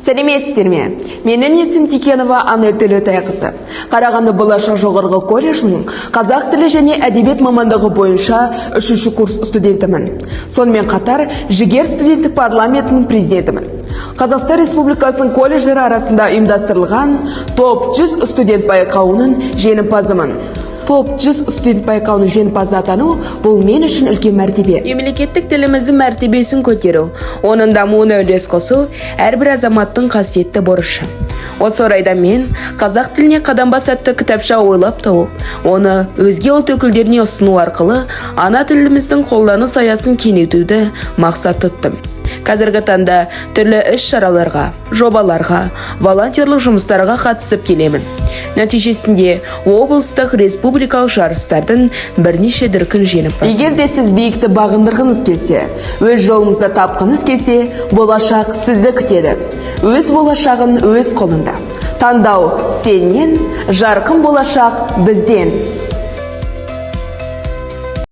Сәлеметсіздер ме? Менің есім Тикенова Анель Төлеутайқызы. Қарағанды болашақ жоғарғы колледжінің қазақ тілі және әдебиет мамандығы бойынша 3-ші курс студентімін. Сонымен қатар жігер студенттік парламентінің президентімін. Қазақстан Республикасының колледждері арасында ұйымдастырылған топ 100 студент байқауының жеңімпазымын. Топ 100 студент байқауының жеңімпазы атану бұл мен үшін үлкен мәртебе. Мемлекеттік тіліміздің мәртебесін көтеру, оның дамуына үлес қосу әрбір азаматтың қасиетті борышы. Осы орайда мен қазақ тіліне қадам басатын кітапша ойлап тауып, оны өзге ұлт өкілдеріне ұсыну арқылы ана тіліміздің қолданыс аясын кеңейтуді мақсат тұттым. Қазіргі таңда түрлі іс-шараларға, жобаларға, волонтерлік жұмыстарға қатысып келемін. Нәтижесінде облыстық республикалық жарыстардың бірнеше дүркін жеңімпазы. Егер де сіз биікті бағындырғыңыз келсе, өз жолыңызда тапқыңыз келсе, болашақ сізді күтеді. Өз болашағын өз қолында. Таңдау сенен, жарқын болашақ бізден.